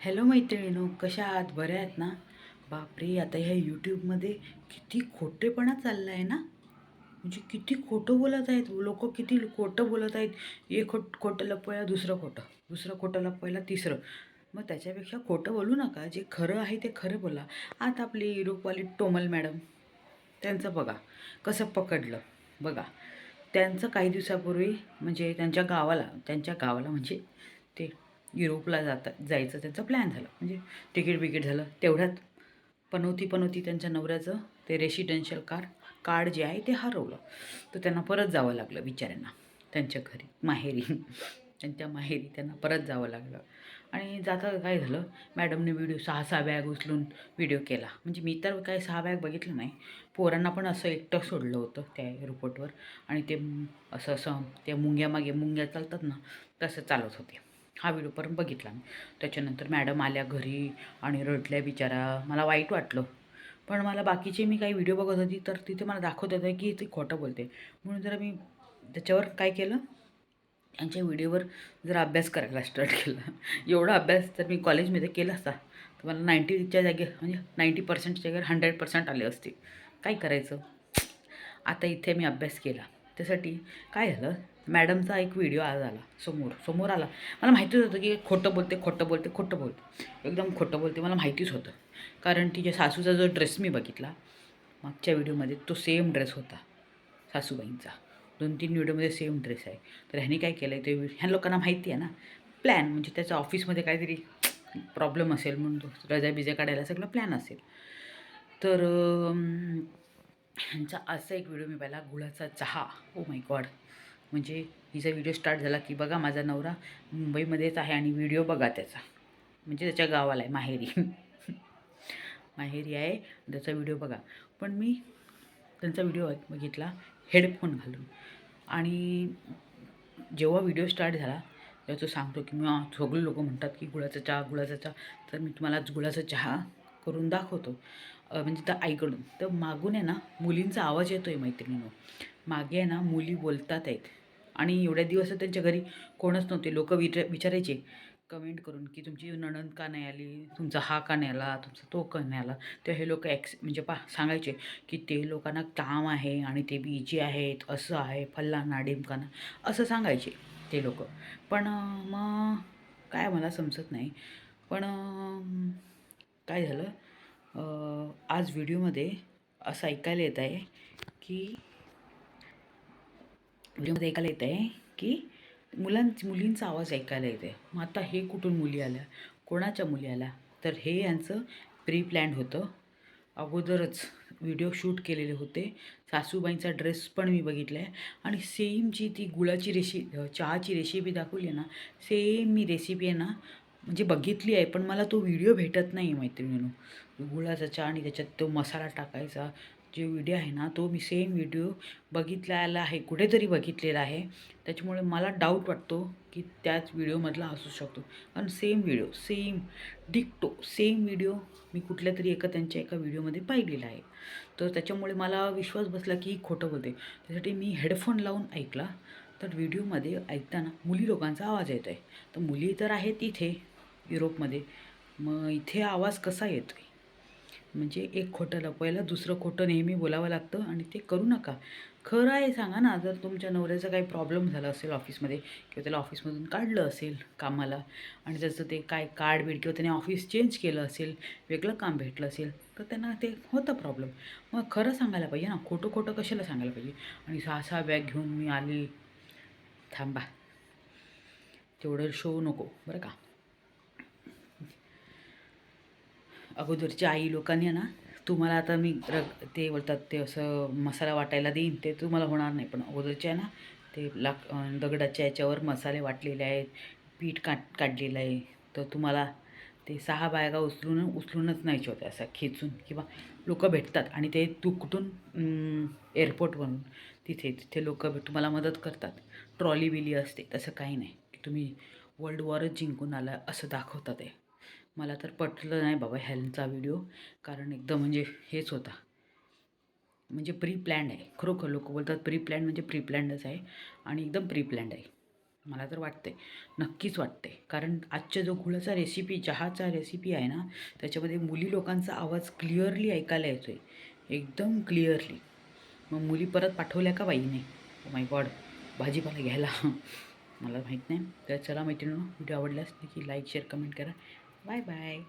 Hello मैत्रिणीनो, कशा आहात? बऱ्या आहेत ना? बापरे, आता ह्या यूट्यूबमध्ये किती खोटेपणा चालला आहे ना. म्हणजे किती खोटं बोलत आहेत लोक, किती खोटं बोलत आहेत. एक खोटं लपवायला दुसरं खोटं, दुसरं खोटं लपवायला तिसरं. मग त्याच्यापेक्षा खोटं बोलू नका, जे खरं आहे ते खरं बोला. आता आपली युरोपवाली टोमल मॅडम, त्यांचं बघा कसं पकडलं. बघा, त्यांचं काही दिवसापूर्वी म्हणजे त्यांच्या गावाला म्हणजे ते युरोपला जायचं त्यांचा प्लॅन झाला. म्हणजे तिकीट झालं तेवढ्यात. पनोती त्यांच्या नवऱ्याचं ते रेसिडेन्शियल कार्ड जे आहे ते हरवलं. तर त्यांना परत जावं लागलं बिचाऱ्यांना त्यांच्या घरी माहेरी. त्यांच्या माहेरी त्यांना परत जावं लागलं. आणि जाता काय झालं, मॅडमने व्हिडिओ 6 बॅग उचलून व्हिडिओ केला. म्हणजे मी तर काय 6 बॅग बघितलं नाही. पोरांना पण असं एकटं सोडलं होतं त्या एअरपोर्टवर. आणि ते असं असं ते मुंग्या चालतात ना, तसं चालत होते. हा व्हिडिओ पण बघितला मी. त्याच्यानंतर मॅडम आल्या घरी आणि रडल्या बिचारा. मला वाईट वाटलं. पण मला बाकीचे मी काही व्हिडिओ बघत होती, तर तिथे मला दाखवत होतं की ती खोटं बोलते. म्हणून जरा मी त्याच्यावर काय केलं, त्यांच्या व्हिडिओवर जरा अभ्यास करायला स्टार्ट केला. एवढा अभ्यास जर मी कॉलेजमध्ये केला असता तर मला 90च्या जागी म्हणजे 90%च्या जागेवर 100% आले असते. काय करायचं. आता इथे मी अभ्यास केला. त्यासाठी काय झालं, मॅडमचा एक व्हिडिओ आज आला समोर आला. मला माहितीच होतं की खोटं बोलते एकदम खोटं बोलते, मला माहितीच होतं. कारण तिच्या सासूचा जो ड्रेस मी बघितला मागच्या व्हिडिओमध्ये, तो सेम ड्रेस होता सासूबाईंचा. 2-3 व्हिडिओमध्ये सेम ड्रेस आहे. तर ह्यानी काय केलं आहे, ते ह्या लोकांना माहिती आहे ना प्लॅन. म्हणजे त्याच्या ऑफिसमध्ये काहीतरी प्रॉब्लेम असेल म्हणून रजा बिजा काढायला सगळं प्लॅन असेल. तर ह्यांचा असा एक व्हिडिओ मी पाहिला, गुळाचा चहा. Oh my God. म्हणजे हिचा व्हिडिओ स्टार्ट झाला की बघा माझा नवरा मुंबईमध्येच आहे आणि व्हिडिओ बघा त्याचा. म्हणजे त्याच्या गावाला आहे माहेरी. माहेरी आहे, त्याचा व्हिडिओ बघा. पण मी त्यांचा व्हिडिओ बघितला हेडफोन घालून. आणि जेव्हा व्हिडिओ स्टार्ट झाला तेव्हा तो सांगतो की मी सगळे लोक म्हणतात की गुळाचा चहा. तर मी तुम्हाला गुळाचा चहा करून दाखवतो. म्हणजे त्या आईकडून तर मागून आहे ना मुलींचा आवाज येतो आहे मैत्रिणींनो. मागे आहे ना मुली बोलतात आहेत. आणि एवढ्या दिवस त्यांच्या घरी कोणच नव्हते. लोक विचारायचे कमेंट करून की तुमची नणंद का नाही आली, तुमचा हा का नाही आला, तुमचा तो का नाही आला. तर हे लोक म्हणजे सांगायचे की ते लोकांना काम आहे आणि ते बिजी आहेत, असं आहे फल्लाना डिमकाना, असं सांगायचे ते लोक. पण मग काय मला समजत नाही. पण काय झालं, आज व्हिडिओमध्ये असं ऐकायला येत आहे की की मुलींचा आवाज ऐकायला येते. मग आता हे कुठून मुली आल्या, कोणाच्या मुली आल्या. तर हे यांचं प्री प्लॅन्ड होतं. अगोदरच व्हिडिओ शूट केलेले होते. सासूबाईंचा ड्रेस पण मी बघितला आहे. आणि सेम जी ती गुळाची चहाची रेसिपी दाखवली आहे ना, सेम मी रेसिपी आहे ना म्हणजे बघितली आहे. पण मला तो व्हिडिओ भेटत नाही मैत्रिणींनो. गुळाचा चहा आणि त्याच्यात तो मसाला टाकायचा जे व्हिडिओ आहे ना, तो मी सेम व्हिडिओ बघितलेला आहे, कुठेतरी बघितलेला आहे. त्याच्यामुळे मला डाऊट वाटतो की त्याच व्हिडिओमधला असू शकतो. कारण सेम व्हिडिओ, सेम डिक्टो सेम व्हिडिओ मी कुठल्यातरी त्यांच्या एका व्हिडिओमध्ये पाहिलेला आहे. तर त्याच्यामुळे मला विश्वास बसला की खोटं बोलते. त्यासाठी मी हेडफोन लावून ऐकला. तर व्हिडिओमध्ये ऐकताना मुली लोकांचा आवाज येतो आहे. तर मुली तर आहेत इथे युरोपमध्ये, मग इथे आवाज कसा येतो आहे. म्हणजे एक खोटं लपवायला दुसरं खोटं नेहमी बोलावं लागतं आणि ते करू नका. खरं आहे सांगा ना. जर तुमच्या नवऱ्याचा काही प्रॉब्लेम झाला असेल ऑफिसमध्ये किंवा त्याला ऑफिसमधून काढलं असेल कामाला आणि त्याचं ते काय कार्ड बीड किंवा त्याने ऑफिस चेंज केलं असेल, वेगळं काम भेटलं असेल, तर त्यांना ते होतं प्रॉब्लेम. मग खरं सांगायला पाहिजे ना, खोटं खोटं कशाला सांगायला पाहिजे. आणि 6 बॅग घेऊन मी आली. थांबा, तेवढं शो नको बरं का. अगोदरच्या आई लोकांनी ना, तुम्हाला आता मी ते बोलतात ते असं मसाला वाटायला देईन, ते तुम्हाला होणार नाही. पण अगोदरच्या आहे ना, ते दगडाच्या याच्यावर मसाले वाटलेले आहेत, पीठ काढलेलं आहे. तर तुम्हाला ते 6 बायगा उचलूनच न्यायच्या होत्या असं खेचून. किंवा लोकं भेटतात आणि ते तू कुठून एअरपोर्टवरून तिथे लोकं तुम्हाला मदत करतात. ट्रॉली बिली असते. तसं काही नाही की तुम्ही वर्ल्ड वॉरच जिंकून आला असं दाखवतात आहे. मला तर पटलं नाही बाबा ह्यांचा व्हिडिओ. कारण एकदम म्हणजे हेच होता. म्हणजे प्री प्लॅन्ड आहे. खरोखर लोकं बोलतात प्री प्लॅन्ड म्हणजे प्री प्लॅन्डच आहे आणि एकदम प्री प्लॅन्ड आहे. मला तर वाटते, नक्कीच वाटते. कारण आजच्या जो गुळाचा रेसिपी, चहाचा रेसिपी आहे ना, त्याच्यामध्ये मुली लोकांचा आवाज क्लिअरली ऐकायला येतो आहे, एकदम क्लिअरली. मग मुली परत पाठवल्या का बाईने? Oh my God! भाजीपाला घ्यायला. मला माहीत नाही. तर चला मैत्रिणींनो, व्हिडिओ आवडल्यास नक्की लाईक, शेअर, कमेंट करा. Bye bye.